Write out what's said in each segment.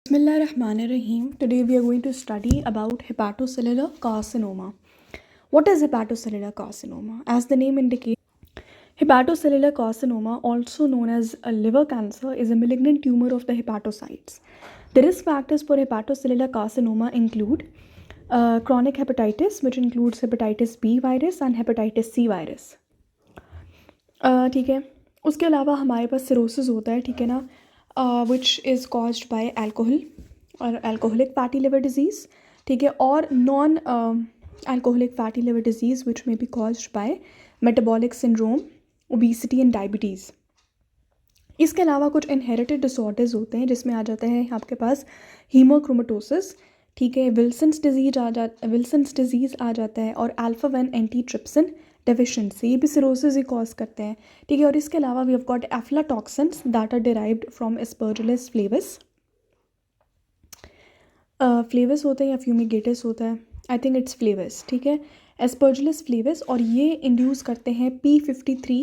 Bismillahirrahmanirrahim. Today we are going to study about hepatocellular carcinoma. What is hepatocellular carcinoma? As the name indicates, hepatocellular carcinoma, also known as a liver cancer, is a malignant tumor of the hepatocytes. The risk factors for hepatocellular carcinoma include chronic hepatitis, which includes hepatitis B virus and hepatitis C virus. ठीक है, उसके अलावा हमारे पास cirrhosis होता है, ठीक है ना, which is caused by alcohol और अल्कोहलिक फैटी लिवर डिजीज़, ठीक है, और non alcoholic fatty liver disease which में be caused by metabolic syndrome, obesity and diabetes. इसके अलावा कुछ इनहेरिटेड डिसऑर्डर्स होते हैं जिसमें आ जाता है आपके पास हीमोक्रोमेटोसिस, ठीक है, विल्सन्स डिजीज़ आ जाता है, और अल्फा 1 एंटीट्रिप्सिन डेफिशिएंसी, ये भी सिरोसिस ही कॉज करते हैं, ठीक है. और इसके अलावा we have got aflatoxins that are derived from Aspergillus flavus. Flavus होता है या फ्यूमिगेटस होता है, आई थिंक इट्स फ्लेवस, ठीक है, एस्परजिलस फ्लेवस, और ये इंड्यूस करते हैं P53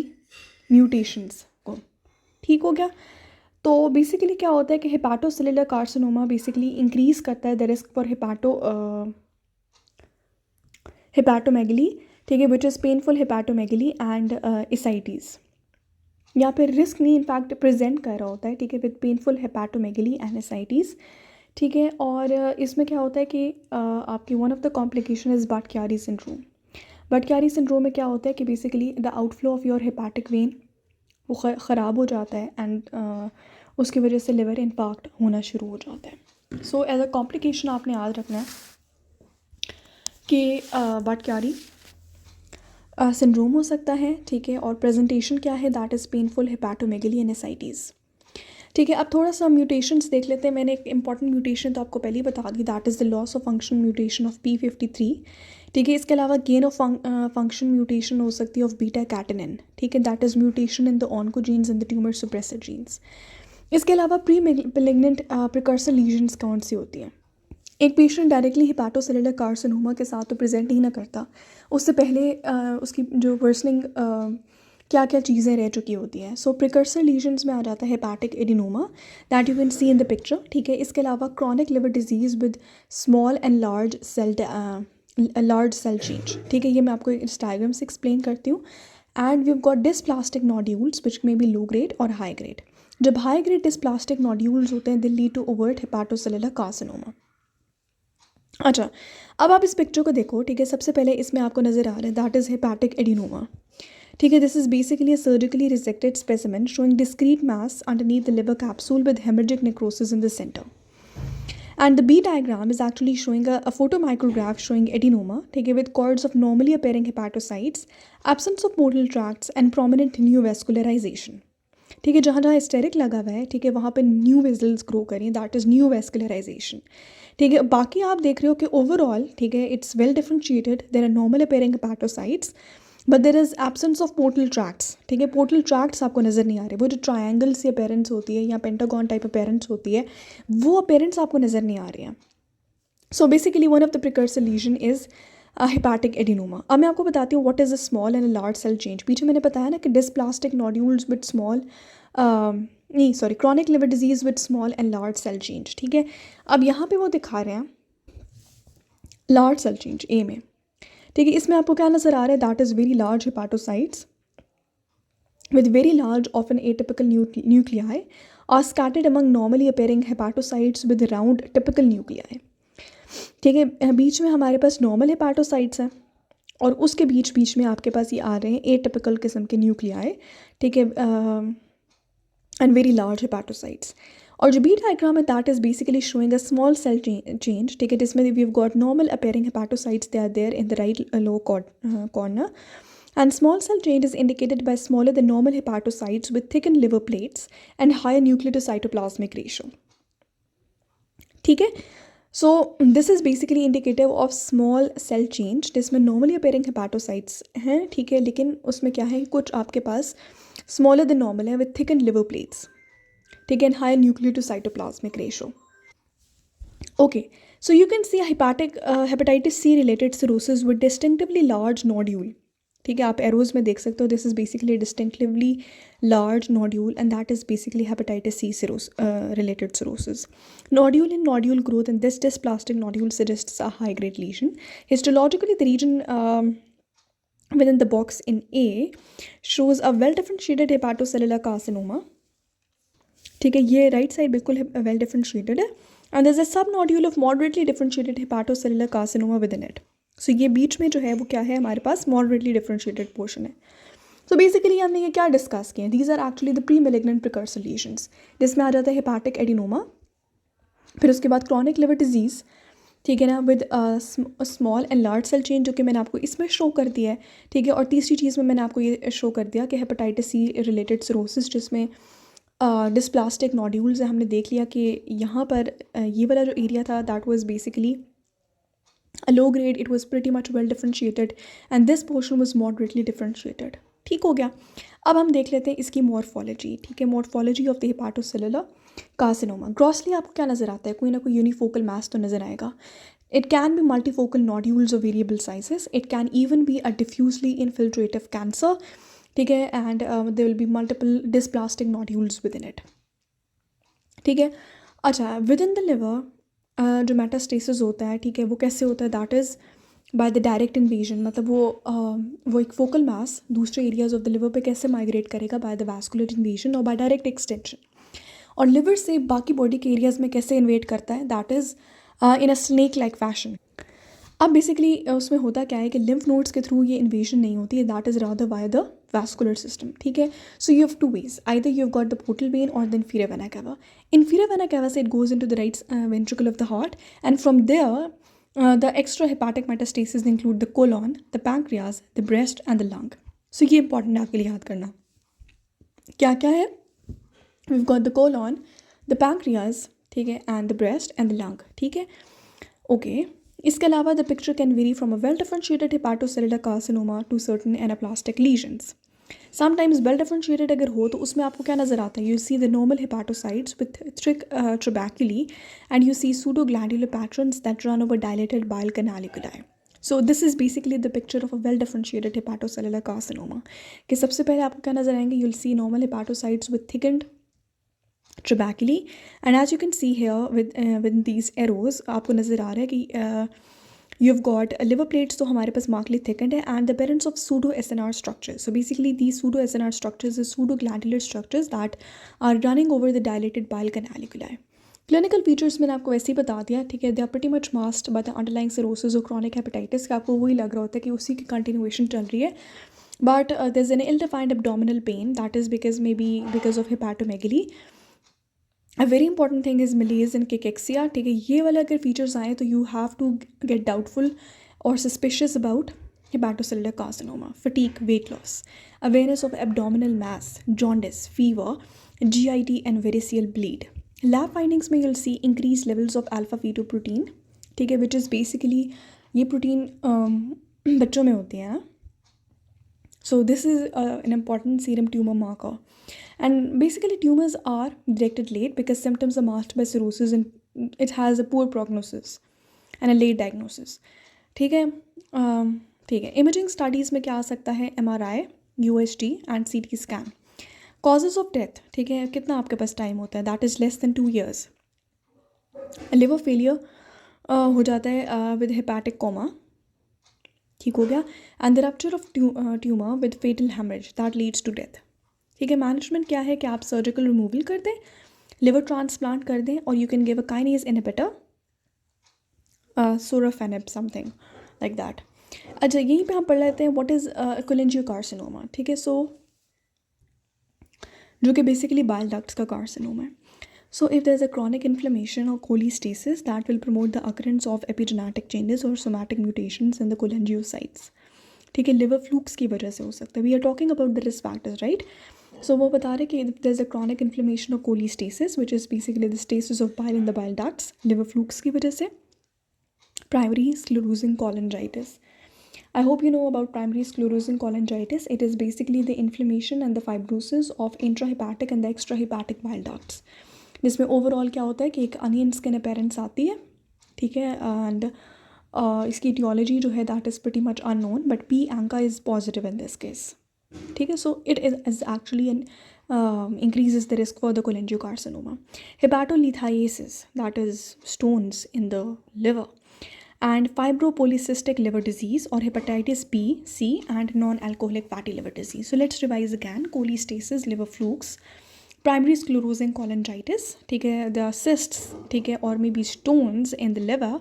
म्यूटेशंस को. ठीक हो गया. तो बेसिकली क्या होता है कि हेपाटोसेलुलर कार्सिनोमा बेसिकली इंक्रीज़ करता है द रिस्क फॉर हेपाटोमेगली, ठीक है, which is painful hepatomegaly and एसाइटीज़. या फिर रिस्क नहीं, इनफैक्ट प्रेजेंट कर रहा होता है, ठीक है, with painful hepatomegaly and ascites, ठीक है. और इसमें क्या होता है कि आपकी one of the complication is Budd Chiari syndrome. Budd Chiari syndrome में क्या होता है कि basically the outflow of your hepatic vein वो ख़राब हो जाता है एंड उसकी वजह से लिवर इन्फाक्ट होना शुरू हो जाता है. सो एज अ कॉम्प्लिकेशन आपने याद रखना है कि बट-क्यारी सिंड्रोम हो सकता है, ठीक है, और प्रेजेंटेशन क्या है, that is painful hepatomegaly and ascites. ठीक है, अब थोड़ा सा म्यूटेशंस देख लेते हैं. मैंने एक इंपॉर्टेंट म्यूटेशन तो आपको पहले ही बता दी, that is the loss of function mutation of P53, ठीक है. इसके अलावा गेन ऑफ फंक्शन म्यूटेशन हो सकती है ऑफ बीटा कैटेनिन, ठीक है, that is mutation in the oncogenes and the tumour suppressor genes. इसके अलावा प्री मेलिग्नेंट प्रिकर्सर लीजन्स कौन सी होती हैं. एक पेशेंट डायरेक्टली हेपाटोसेलुलर कार्सिनोमा के साथ तो प्रेजेंट ही ना करता, उससे पहले उसकी जो वर्सनिंग क्या क्या चीज़ें रह चुकी होती हैं. सो प्रिकर्सर लीजन्स में आ जाता है hepatic adenoma that you can see in the picture, ठीक है. इसके अलावा chronic liver disease with small and large cell change, ठीक है, ये मैं आपको इस डायग्राम से एक्सप्लेन करती हूँ. And we have got dysplastic nodules which may be low grade और हाई ग्रेड. जब हाई ग्रेड डिस्प्लास्टिक नोड्यूल्स होते हैं they lead to overt hepatocellular carcinoma. अच्छा, अब आप इस पिक्चर को देखो, ठीक है. सबसे पहले इसमें आपको नज़र आ रहा है दैट इज़ हेपाटिक एडिनोमा, ठीक है. This is basically a surgically resected specimen showing discrete mass underneath the liver capsule with haemorrhagic necrosis in the centre. And the B diagram is actually showing a photomicrograph showing adenoma, ठीक है, with cords of normally appearing hepatocytes, absence of portal tracts and prominent new vascularization. ठीक है, जहाँ जहाँ steric लगा हुआ है, ठीक है, वहाँ पे न्यू वेजल्स ग्रो करें, दैट इज़ न्यू वेस्कुलराइजेशन, ठीक है. बाकी आप देख रहे हो कि ओवरऑल, ठीक है, it's well differentiated, there are normal appearing hepatocytes but there is absence of portal tracts, ठीक है. पोर्टल ट्रैक्ट्स आपको नज़र नहीं आ रहे, वो जो ट्रायंगल से अपेरेंस होती है या पेंटागॉन टाइप अपेरेंस होती है वो अपेरेंस आपको नज़र नहीं आ रही हैं. So basically one of the precursor lesion is hepatic adenoma. अब मैं आपको बताती हूँ what is a small and large cell change. पीछे मैंने बताया ना कि डिस्प्लास्टिक नोड्यूल्स विद स्मॉल नहीं sorry chronic liver disease with small and large cell change, ठीक है. अब यहाँ पे वो दिखा रहे हैं लार्ज सेल चेंज ए में, ठीक है. इसमें आपको क्या नज़र आ रहा है, that is very large hepatocytes with very large often atypical nuclei are scattered among normally appearing hepatocytes with round typical nuclei, ठीक है. बीच में हमारे पास नॉर्मल हेपाटोसाइट्स हैं और उसके बीच बीच में आपके पास ये आ रहे हैं एटिपिकल किस्म के न्यूक्लियाई, ठीक है, एंड वेरी लार्ज हेपाटोसाइट्स. और जो बी डायग्राम है that is basically showing a small cell change, ठीक है, जिसमें we have got normal appearing hepatocytes, they are there in the right low corner. And small cell change is indicated by smaller than normal hepatocytes with thickened liver plates and higher nuclear to cytoplasmic ratio, ठीक है. So this is basically indicative of small cell change जिसमें normally appearing hepatocytes हैं, ठीक है, लेकिन उसमें क्या है, कुछ आपके पास smaller than normal है with thickened liver plates, ठीक है, and higher nuclear to cytoplasmic ratio. Okay, so you can see a hepatitis C related cirrhosis with distinctively large nodule, ठीक है, आप एरोज में देख सकते हो, this is basically distinctively large nodule, and that is basically hepatitis C related cirrhosis. Nodule in nodule growth, and this dysplastic nodule suggests a high grade lesion. Histologically, the region within the box in A shows a well differentiated hepatocellular carcinoma. ठीक है, ये right side बिल्कुल well differentiated है, and there is a sub nodule of moderately differentiated hepatocellular carcinoma within it. So ये बीच में जो है वो क्या है, हमारे पास मॉडरेटली डिफरेंशिएटेड पोर्शन है. सो बेसिकली हमने ये क्या डिस्कस किए, these are actually the pre malignant precursor lesions, जिसमें आ जाता है हेपाटिक एडिनोमा, फिर उसके बाद क्रॉनिक लिवर डिजीज़, ठीक है ना, with small and large cell change, जो कि मैंने आपको इसमें शो कर दिया है. ठीक है, और तीसरी चीज़ में मैंने आपको ये शो कर दिया कि हेपेटाइटिस सी रिलेटेड सिरोसिस, जिसमें डिस्प्लास्टिक नोड्यूल्स है. हमने देख लिया कि यहाँ पर ये वाला जो एरिया था that was basically a low grade, it was pretty much well differentiated, and this portion was moderately differentiated. ठीक हो गया. अब हम देख लेते हैं इसकी मॉर्फोलॉजी. ठीक है, morphology of the hepatocellular carcinoma. Grossly आपको क्या नज़र आता है, कोई ना कोई यूनिफोकल मास तो नज़र आएगा. It can be multifocal nodules of variable sizes. It can even be a diffusely infiltrative cancer. ठीक है, and there will be multiple dysplastic nodules within it. ठीक है, अच्छा, विद इन द लिवर जो मेटास्टेसिस होता है, ठीक है, वो कैसे होता है, that is by the direct invasion. मतलब वो एक फोकल मास दूसरे एरियाज ऑफ द लिवर पे कैसे माइग्रेट करेगा, बाय द वैस्कुलर इन्वेजन और बाय डायरेक्ट एक्सटेंशन. और लिवर से बाकी बॉडी के एरियाज में कैसे इन्वेट करता है, that is in a snake like fashion. अब बेसिकली उसमें होता क्या है कि लिम्फ नोड्स के थ्रू ये इन्वेजन नहीं होती है, that is rather by the vascular system. ठीक है, so you have two ways, either you have got the portal vein और the inferior vena cava. Inferior vena cava से it goes into the right ventricle of the heart, and from there the extrahepatic metastases include the colon, the pancreas, the breast and the lung. So ये important है आपके लिए याद करना. क्या क्या है, we've got the colon, the pancreas, ठीक है, and the breast and the lung. ठीक है, okay. इसके अलावा the picture can vary from a well differentiated hepatocellular carcinoma to certain anaplastic lesions. Sometimes well differentiated अगर हो तो उसमें आपको क्या नज़र आता है, you see the normal hepatocytes with thick trabeculae, and you see pseudoglandular patterns that run over dilated bile canaliculi. So this is basically the picture of a well differentiated hepatocellular carcinoma. कि सबसे पहले आपको क्या नज़र आएंगे, you will see normal hepatocytes with thickened trabeculae, and as you can see here with these arrows आपको नज़र आ रहा है कि you have got liver plates तो हमारे पास markedly thickened है, and the appearance of pseudo SNR structures. So basically these pseudo SNR structures are pseudo glandular structures that are running over the dilated bile canaliculi. Clinical features मैंने आपको वैसे ही बता दिया. ठीक है, they are pretty much masked by the underlying cirrhosis or chronic hepatitis. कि आपको वही लग रहा होता है कि उसी की continuation चल रही है, but there's an ill-defined abdominal pain that is because of hepatomegaly. A very important thing is malaise and cachexia. ठीक है, ये वाला अगर फीचर्स आए तो you have to get doubtful और suspicious about hepatocellular carcinoma. Fatigue, weight loss, awareness of abdominal mass, jaundice, fever, GIT and variceal bleed. Lab findings में you'll see increase levels of alpha fetoprotein. ठीक है, which is basically ये protein बच्चों में होते हैं. So this is an important serum tumor marker, and basically tumors are detected late because symptoms are masked by cirrhosis and it has a poor prognosis and a late diagnosis. ठीक है, ठीक है. Imaging studies में क्या आ सकता है, MRI, USG and CT scan. Causes of death, ठीक है, कितना आपके पास टाइम होता है, that is less than 2 years. Liver failure हो जाता है with hepatic coma. ठीक हो गया, and the rupture of tumour with fatal haemorrhage that leads to death. ठीक है, मैनेजमेंट क्या है कि आप सर्जिकल रिमूवल कर दें, लिवर ट्रांसप्लांट कर दें, और you can give a kinase inhibitor, sorafenib, something like that. अच्छा, यहीं पे हम पढ़ लेते हैं व्हाट इज़ कोलेंजियोकार्सिनोमा. ठीक है, सो जो कि बेसिकली बाइल डक्ट्स का कार्सिनोमा है. So if there is a chronic inflammation or cholestasis, that will promote the occurrence of epigenetic changes or somatic mutations in the cholangiocytes. ठीक है, liver flukes की वजह से हो सकता है. We are talking about the risk factors, right? So वो बता रहे कि if there is a chronic inflammation or cholestasis, which is basically the stasis of bile in the bile ducts, liver flukes की वजह से. Primary sclerosing cholangitis. I hope you know about primary sclerosing cholangitis. It is basically the inflammation and the fibrosis of intrahepatic and the extrahepatic bile ducts. जिसमें overall क्या होता है कि एक onion skin appearance आती है. ठीक है, एंड इसकी etiology जो है that is pretty much unknown, but P. ANCA is positive in this case. ठीक है, so it is actually an increases the risk for the cholangiocarcinoma. Hepatolithiasis, that is stones in the liver, and fibropolycystic liver disease or hepatitis B, C, and non-alcoholic fatty liver disease. So let's revise again: cholestasis, liver flukes, primary sclerosing cholangitis, ठीक है, there are cysts, ठीक है, or maybe stones in the liver.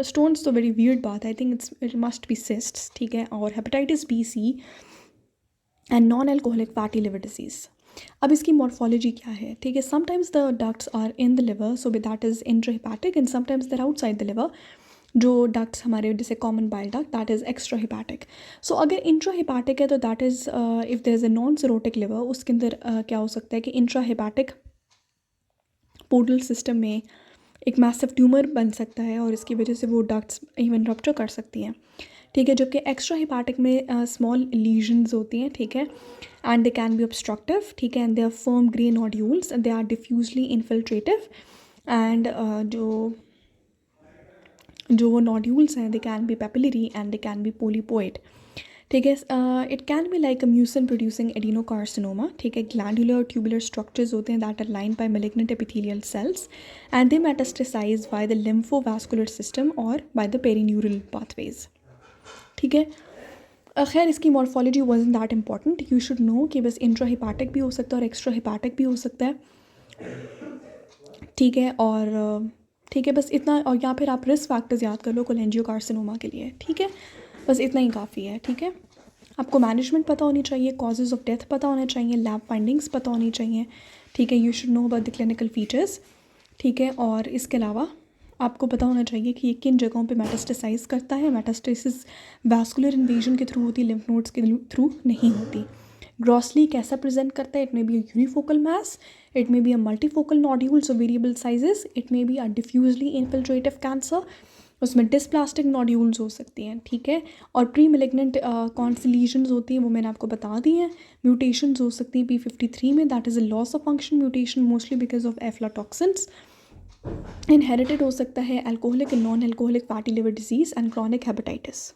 Stones तो very weird बात है, I think it must be cysts, ठीक है, और hepatitis B, C, and non-alcoholic fatty liver disease. अब इसकी मॉर्फोलॉजी क्या है, ठीक है, sometimes the ducts are in the liver, so that is intrahepatic, and sometimes there outside the liver. जो डक्ट्स हमारे जैसे common bile duct, that is extra hepatic. So अगर इंट्राहेपाटिक है तो that is if there is a non cirrhotic liver, उसके अंदर क्या हो सकता है कि इंट्राहेपाटिक पोर्टल सिस्टम में एक मैसिव ट्यूमर बन सकता है और इसकी वजह से वो डक्ट्स इवन रप्चर कर सकती हैं, ठीक है. जबकि एक्स्ट्रा हेपाटिक में स्मॉल लीजन्स होती हैं, ठीक है, and they can be obstructive, ठीक है, and they are firm grey nodules and they are diffusely infiltrative, and जो वो नोड्यूल्स हैं they can be papillary and they can be polypoid, ठीक है. It can be like a mucin producing adenocarcinoma, ठीक है. Glandular tubular structures होते हैं that are lined by malignant epithelial cells and they metastasize by the lymphovascular system और by the perineural pathways, ठीक है. खैर इसकी morphology wasn't that important, you should know कि बस इंट्राहेपाटिक भी हो सकता है और एक्स्ट्रा हेपाटिक भी हो सकता है, ठीक है. और ठीक है, बस इतना, और या फिर आप रिस्क फैक्टर्स याद कर लो कोलेंजियोकार्सिनोमा के लिए, ठीक है. बस इतना ही काफ़ी है, ठीक है. आपको मैनेजमेंट पता होनी चाहिए, कॉजेज़ ऑफ डेथ पता होना चाहिए, लैब फाइंडिंग्स पता होनी चाहिए, ठीक है. You should know about the clinical features, ठीक है. और इसके अलावा आपको पता होना चाहिए कि ये किन जगहों पे मेटास्टेसाइज करता है. मेटास्टेसिस वैस्कुलर इन्वेजन के थ्रू होती, लिम्फ नोड्स के थ्रू नहीं होती. ग्रॉसली कैसा प्रेजेंट करता है, it may be a unifocal mass, it may be a multifocal nodules of variable sizes, it may be a diffusely infiltrative cancer, उसमें dysplastic nodules हो सकती हैं, ठीक है. और प्री मेलिग्नेंट कौन सी लीजन्स होती हैं वो मैंने आपको बता दी हैं. म्यूटेशंस हो सकती हैं P53 में, that is a loss of function mutation mostly because of aflatoxins. Inherited हो सकता है alcoholic and non alcoholic fatty liver disease and chronic hepatitis.